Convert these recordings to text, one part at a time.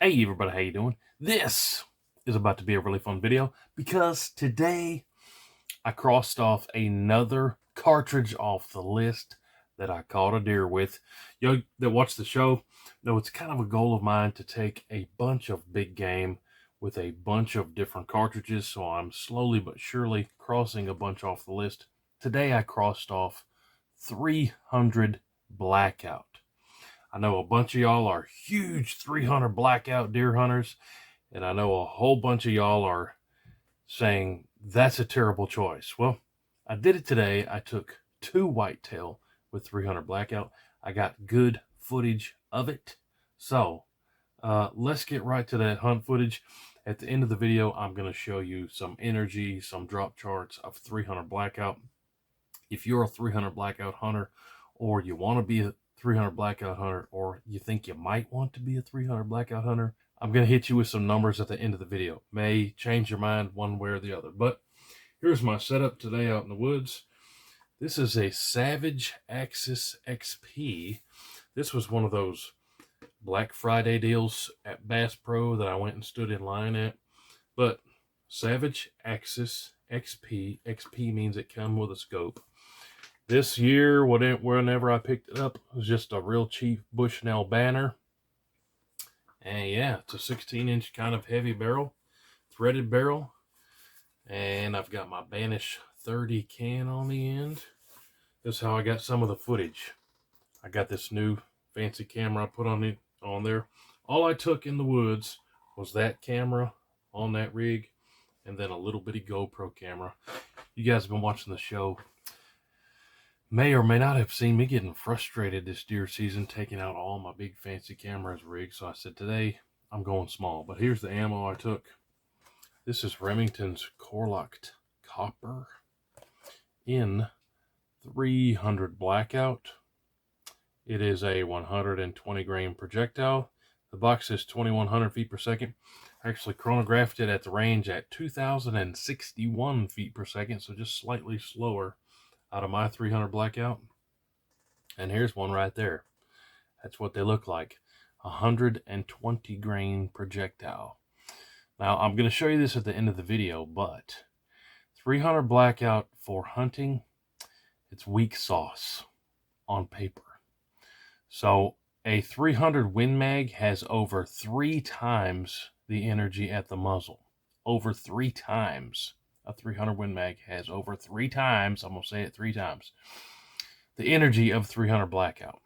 Hey everybody, how you doing? This is about to be a really fun video because today I crossed off another cartridge off the list that I caught a deer with. You that watch the show know it's kind of a goal of mine to take a bunch of big game with a bunch of different cartridges, so I'm slowly but surely crossing a bunch off the list. Today I crossed off 300 Blackout. I know a bunch of y'all are huge 300 Blackout deer hunters, and I know a whole bunch of y'all are saying that's a terrible choice. Well, I did it today. I took 2 whitetail with 300 Blackout. I got good footage of it. So let's get right to that hunt footage. At the end of the video, I'm going to show you some energy, some drop charts of 300 Blackout. If you're a 300 Blackout hunter, or you want to be a 300 Blackout hunter, or you think you might want to be a 300 Blackout hunter, I'm going to hit you with some numbers at the end of the video. May change your mind one way or the other. But here's my setup today out in the woods. This is a Savage Axis XP. This was one of those Black Friday deals at Bass Pro that I went and stood in line at. But Savage Axis XP. XP means it comes with a scope. This year, whenever I picked it up, it was just a real cheap Bushnell banner. And yeah, it's a 16-inch kind of heavy barrel, threaded barrel. And I've got my Banish 30 can on the end. This is how I got some of the footage. I got this new fancy camera I put on there. All I took in the woods was that camera on that rig, and then a little bitty GoPro camera. You guys have been watching the show may or may not have seen me getting frustrated this deer season, taking out all my big fancy cameras rig. So I said, today I'm going small. But here's the ammo I took. This is Remington's Core-Lokt Copper in 300 Blackout. It is a 120 grain projectile. The box says 2100 feet per second. I actually chronographed it at the range at 2061 feet per second, so just slightly slower out of my 300 Blackout. And here's one right there. That's what they look like. 120 grain projectile. Now, I'm going to show you this at the end of the video, but 300 Blackout for hunting, it's weak sauce on paper. So a 300 Win Mag has over 3 times the energy at the muzzle. Over 3 times. A 300 Win Mag has over 3 times, I'm going to say it 3 times, the energy of 300 Blackout.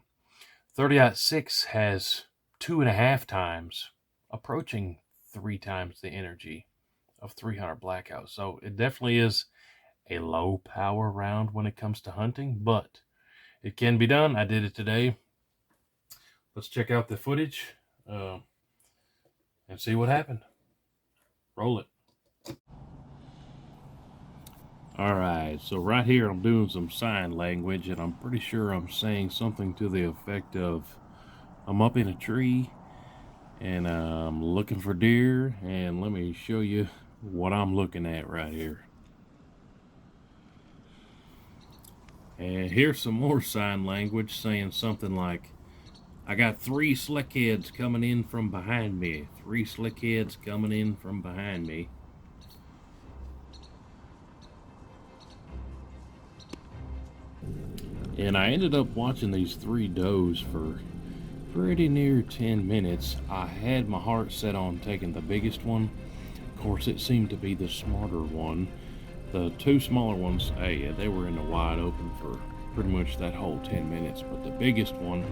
30-06 has 2.5 times, approaching 3 times the energy of 300 Blackout. So it definitely is a low power round when it comes to hunting, but it can be done. I did it today. Let's check out the footage and see what happened. Roll it. Alright, so right here I'm doing some sign language, and I'm pretty sure I'm saying something to the effect of, I'm up in a tree and I'm looking for deer, and let me show you what I'm looking at right here. And here's some more sign language saying something like, I got 3 slickheads coming in from behind me. 3 slickheads coming in from behind me. And I ended up watching these 3 does for pretty near 10 minutes. I had my heart set on taking the biggest one. Of course, it seemed to be the smarter one. The 2 smaller ones, hey, they were in the wide open for pretty much that whole 10 minutes. But the biggest one,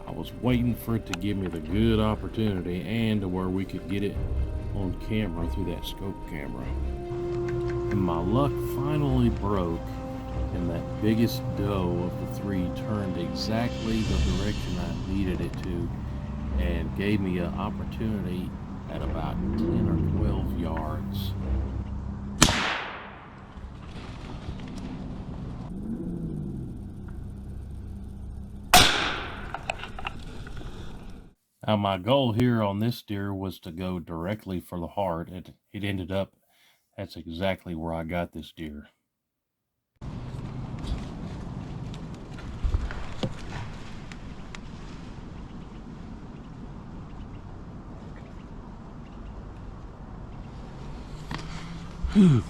I was waiting for it to give me the good opportunity and to where we could get it on camera through that scope camera. And my luck finally broke, and that biggest doe of the 3 turned exactly the direction I needed it to and gave me an opportunity at about 10 or 12 yards. Now my goal here on this deer was to go directly for the heart. It ended up, that's exactly where I got this deer. Okay,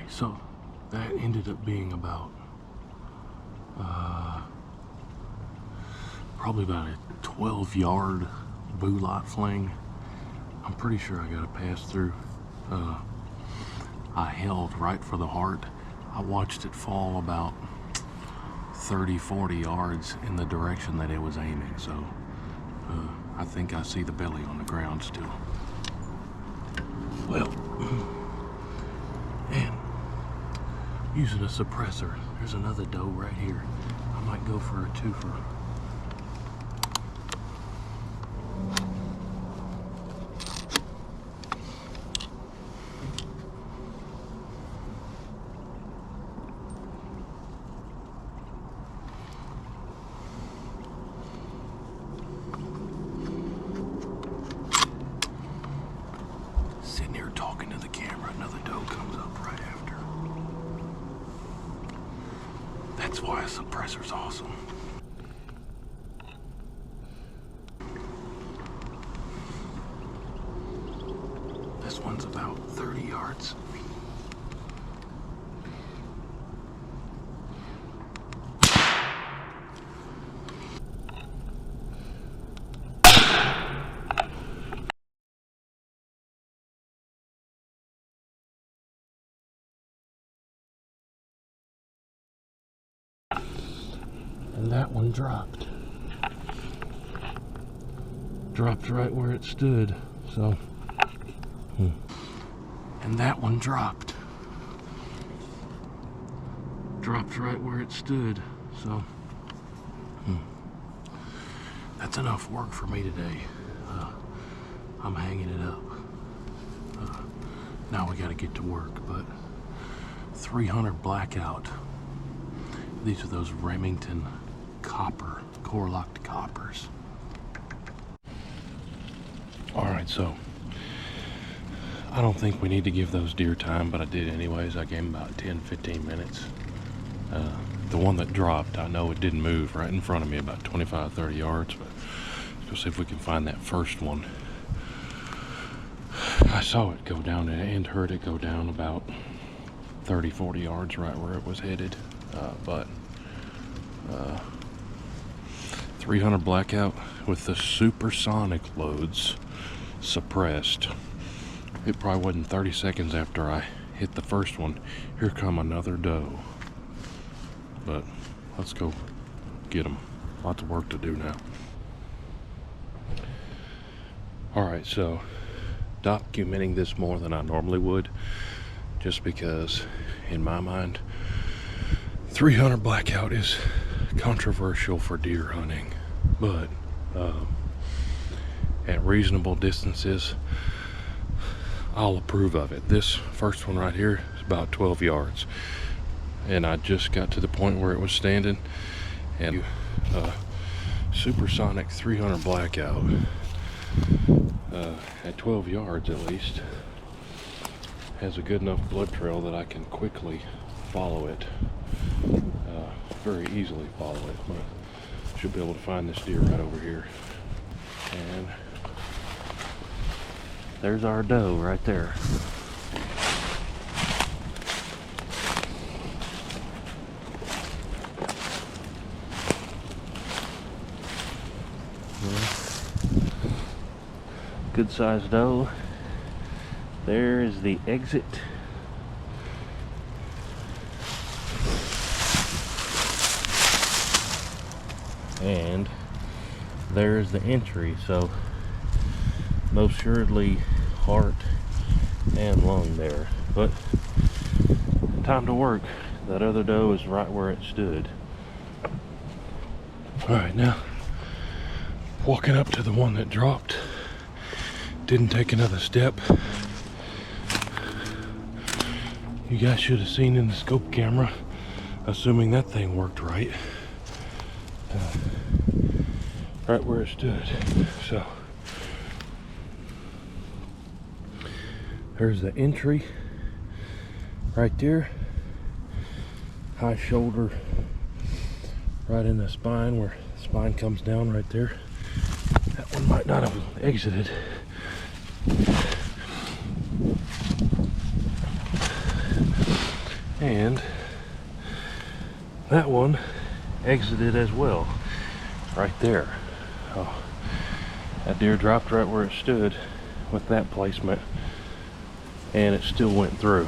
so that ended up being about probably about a 12-yard boo-lot fling. I'm pretty sure I got a pass through. I held right for the heart. I watched it fall about 30-40 yards in the direction that it was aiming, so I think I see the belly on the ground still. Well, and using a suppressor, there's another doe right here. I might go for a twofer. Sitting here talking to the camera, another doe comes up right after. That's why a suppressor's awesome. This one's about 30 yards. And that one dropped. Dropped right where it stood, so. And that one dropped. Dropped right where it stood, so. That's enough work for me today. I'm hanging it up. Now we gotta get to work, but 300 Blackout. These are those Remington copper, core-locked coppers. Alright, so I don't think we need to give those deer time, but I did anyways. I gave them about 10-15 minutes. The one that dropped, I know it didn't move right in front of me about 25-30 yards, but let's see if we can find that first one. I saw it go down and heard it go down about 30-40 yards right where it was headed. But 300 Blackout with the supersonic loads suppressed. It probably wasn't 30 seconds after I hit the first one. Here come another doe. But let's go get them. Lots of work to do now. Alright, so documenting this more than I normally would, just because in my mind 300 Blackout is controversial for deer hunting, but at reasonable distances I'll approve of it. This first one right here is about 12 yards, and I just got to the point where it was standing, and supersonic 300 Blackout at 12 yards at least has a good enough blood trail that I can quickly follow it, very easily follow it. I should be able to find this deer right over here, and there's our doe right there. Good sized doe. There is the exit. And there's the entry, so most assuredly heart and lung there. But time to work. That other doe is right where it stood. Alright, now walking up to the one that dropped. Didn't take another step. You guys should have seen in the scope camera, assuming that thing worked right. Right where it stood. So there's the entry right there. High shoulder right in the spine, where the spine comes down right there. That one might not have exited. And that one exited as well, right there. Oh, that deer dropped right where it stood with that placement, and it still went through.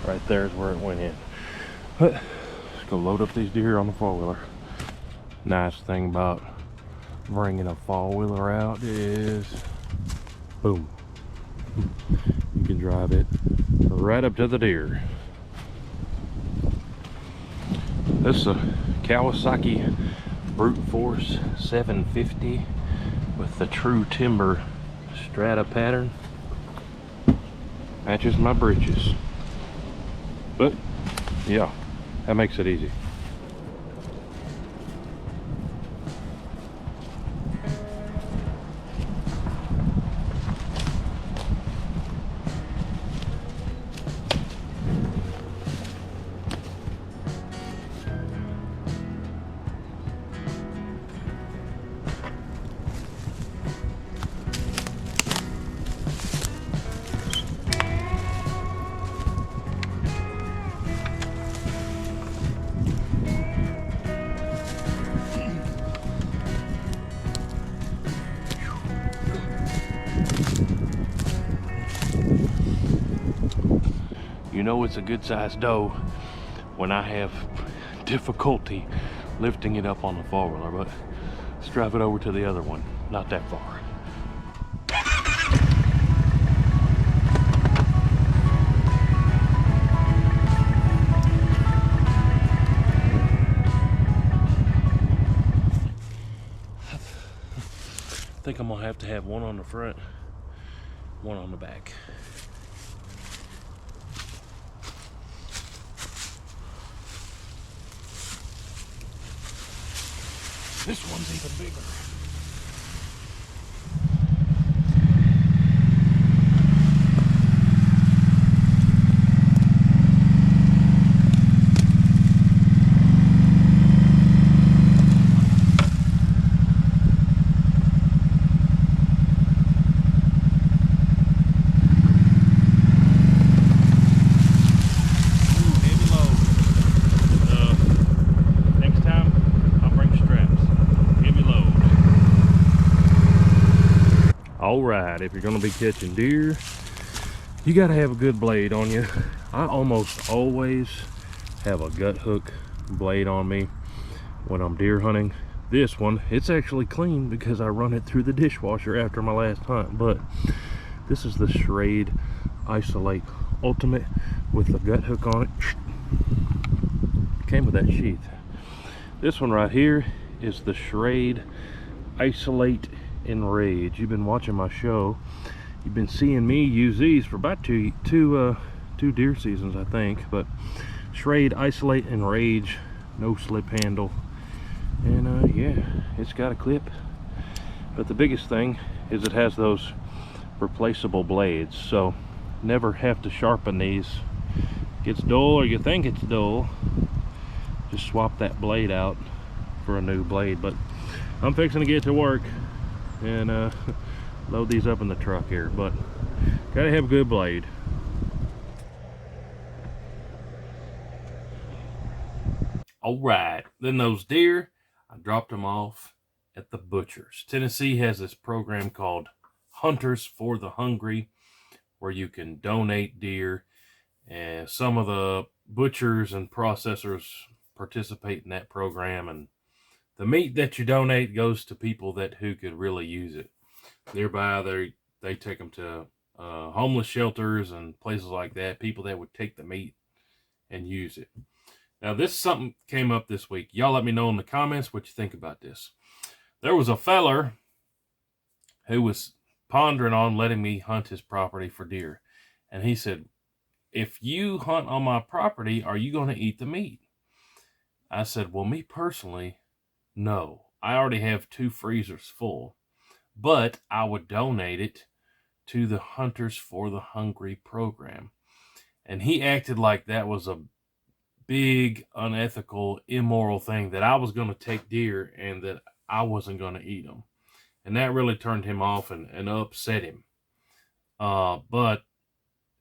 Right there is where it went in. But let's go load up these deer on the four-wheeler. Nice thing about bringing a four-wheeler out is, boom, you can drive it right up to the deer. This is a Kawasaki Brute Force 750 with the True Timber Strata pattern. Matches my britches. But yeah, that makes it easy. You know it's a good sized doe when I have difficulty lifting it up on the four-wheeler, but let's drive it over to the other one, not that far. I think I'm gonna have to have one on the front, one on the back. This one's even bigger. All right, if you're gonna be catching deer, you gotta have a good blade on you. I almost always have a gut hook blade on me when I'm deer hunting. This one, it's actually clean because I run it through the dishwasher after my last hunt, but this is the Schrade Isolate Ultimate with the gut hook on it. Came with that sheath. This one right here is the Schrade Isolate Enrage. You've been watching my show, you've been seeing me use these for about two deer seasons, I think. But Schrade Isolate Enrage, no slip handle, and yeah, it's got a clip. But the biggest thing is it has those replaceable blades, so never have to sharpen these. Gets dull or you think it's dull, just swap that blade out for a new blade. But I'm fixing to get to work and load these up in the truck here, but gotta have a good blade. All right, then those deer, I dropped them off at the butcher's. Tennessee has this program called Hunters for the Hungry, where you can donate deer, and some of the butchers and processors participate in that program, and the meat that you donate goes to people who could really use it. Nearby, they take them to homeless shelters and places like that, people that would take the meat and use it. Now, something came up this week. Y'all let me know in the comments what you think about this. There was a feller who was pondering on letting me hunt his property for deer. And he said, if you hunt on my property, are you going to eat the meat? I said, well, me personally, no. I already have 2 freezers full, but I would donate it to the Hunters for the Hungry program. And he acted like that was a big, unethical, immoral thing, that I was going to take deer and that I wasn't going to eat them. And that really turned him off and upset him. But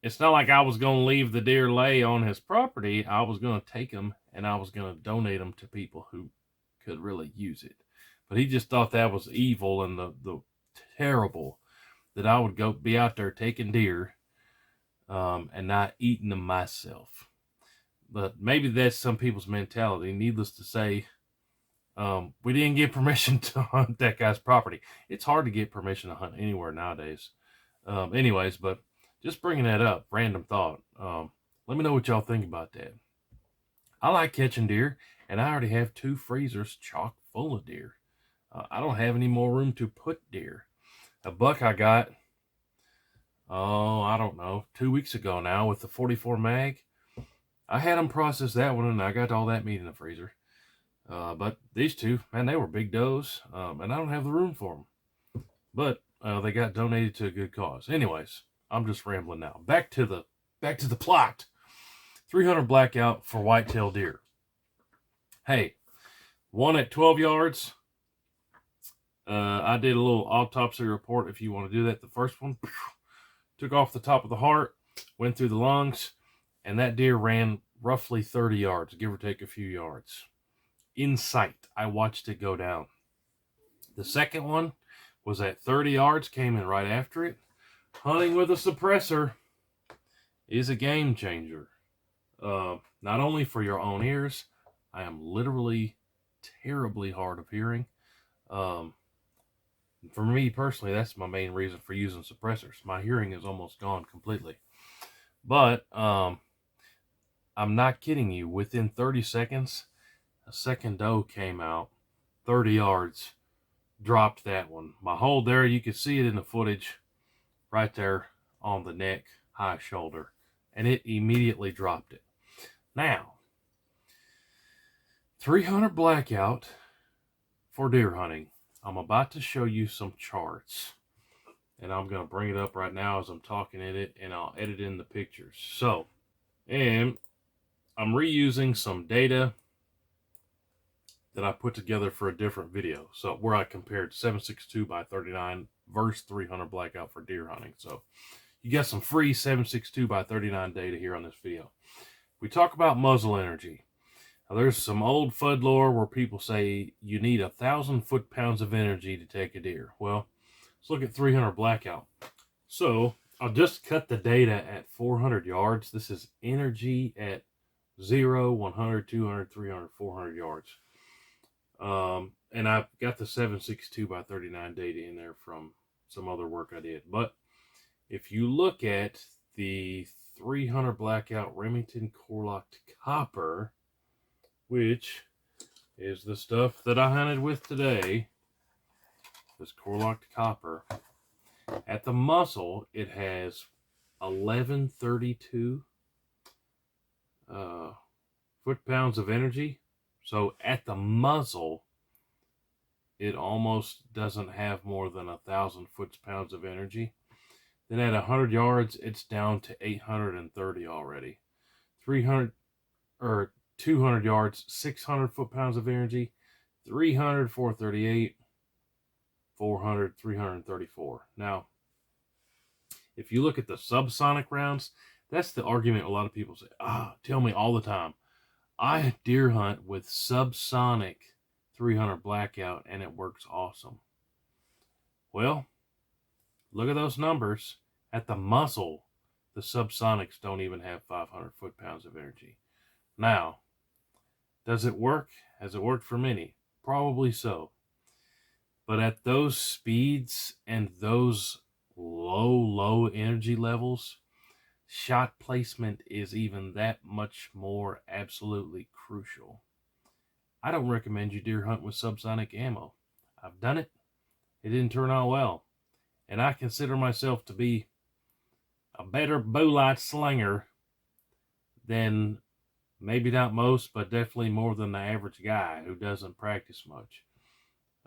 it's not like I was going to leave the deer lay on his property. I was going to take him and I was going to donate him to people who could really use it. But he just thought that was evil and the terrible that I would go be out there taking deer and not eating them myself. But maybe that's some people's mentality. Needless to say, we didn't get permission to hunt that guy's property. It's hard to get permission to hunt anywhere nowadays. Anyways, but just bringing that up, random thought. Let me know what y'all think about that. I like catching deer, and I already have 2 freezers chock full of deer. I don't have any more room to put deer. A buck I got, I don't know, 2 weeks ago now with the 44 mag. I had them process that one, and I got all that meat in the freezer. But these 2, man, they were big does, and I don't have the room for them. But they got donated to a good cause. Anyways, I'm just rambling now. Back to the plot. 300 blackout for whitetail deer. Hey, one at 12 yards. I did a little autopsy report if you want to do that. The first one took off the top of the heart, went through the lungs, and that deer ran roughly 30 yards, give or take a few yards. In sight, I watched it go down. The second one was at 30 yards, came in right after it. Hunting with a suppressor is a game changer. Not only for your own ears, I am literally terribly hard of hearing. For me personally, that's my main reason for using suppressors. My hearing is almost gone completely. But I'm not kidding you. Within 30 seconds, a second doe came out, 30 yards, dropped that one. My hold there, you could see it in the footage right there on the neck, high shoulder, and it immediately dropped it. Now, 300 blackout for deer hunting. I'm about to show you some charts, and I'm going to bring it up right now as I'm talking in it, and I'll edit in the pictures. So, and I'm reusing some data that I put together for a different video. So where I compared 7.62 by 39 versus 300 blackout for deer hunting. So you got some free 7.62 by 39 data here on this video. We talk about muzzle energy. Now, there's some old FUD lore where people say you need 1,000 foot-pounds of energy to take a deer. Well, let's look at 300 blackout. So I'll just cut the data at 400 yards. This is energy at 0, 100, 200, 300, 400 yards. And I've got the 7.62 by 39 data in there from some other work I did. But if you look at the 300 blackout Remington core-locked copper, which is the stuff that I hunted with today, this core-locked copper, at the muzzle it has 1132 foot-pounds of energy. So at the muzzle, it almost doesn't have more than 1,000 foot-pounds of energy. Then at 100 yards, it's down to 830 already. 300 or 200 yards, 600 foot-pounds of energy. 300, 438, 400, 334. Now, if you look at the subsonic rounds, that's the argument a lot of people say. Tell me all the time. I deer hunt with subsonic 300 blackout and it works awesome. Well, look at those numbers. At the muzzle, the subsonics don't even have 500 foot-pounds of energy. Now, does it work? Has it worked for many? Probably so. But at those speeds and those low energy levels, shot placement is even that much more absolutely crucial. I don't recommend you deer hunt with subsonic ammo. I've done it. It didn't turn out well. And I consider myself to be a better bowlight slinger than maybe not most, but definitely more than the average guy who doesn't practice much.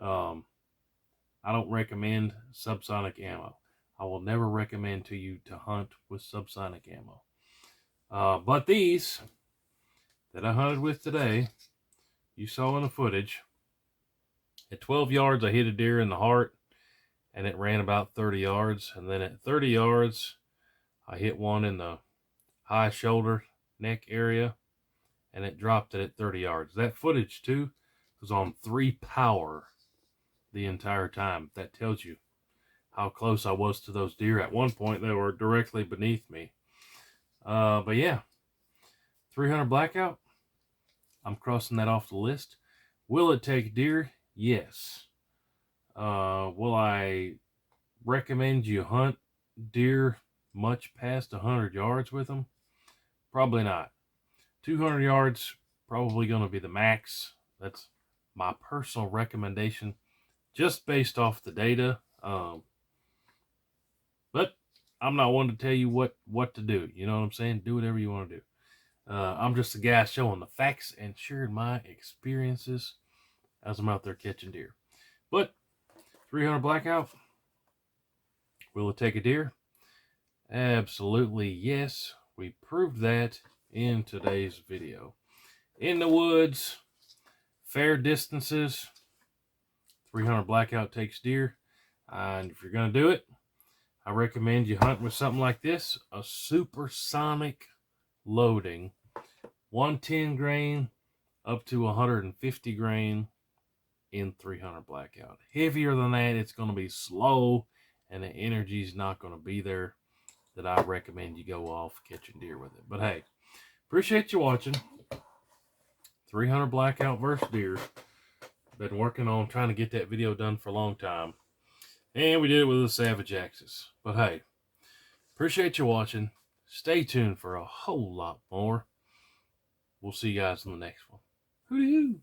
I don't recommend subsonic ammo. I will never recommend to you to hunt with subsonic ammo. But these that I hunted with today, you saw in the footage, at 12 yards I hit a deer in the heart. and it ran about 30 yards. And then at 30 yards, I hit one in the high shoulder neck area, and it dropped it at 30 yards. That footage too was on 3 power the entire time. That tells you how close I was to those deer. At one point, they were directly beneath me. But yeah, 300 Blackout, I'm crossing that off the list. Will it take deer? Yes. Will I recommend you hunt deer much past 100 yards with them? Probably not. 200 yards, probably going to be the max. That's my personal recommendation, just based off the data. But I'm not one to tell you what to do. You know what I'm saying? Do whatever you want to do. I'm just a guy showing the facts and sharing my experiences as I'm out there catching deer. But 300 Blackout, will it take a deer? Absolutely yes. We proved that in today's video. In the woods, fair distances, 300 Blackout takes deer. And if you're going to do it, I recommend you hunt with something like this, a supersonic loading, 110 grain up to 150 grain in 300 Blackout. Heavier than that, it's going to be slow, and the energy's not going to be there that I recommend you go off catching deer with it. But hey, appreciate you watching. 300 Blackout versus deer. Been working on trying to get that video done for a long time. And we did it with a Savage Axis. But hey, appreciate you watching. Stay tuned for a whole lot more. We'll see you guys in the next one. Hooty-hoo!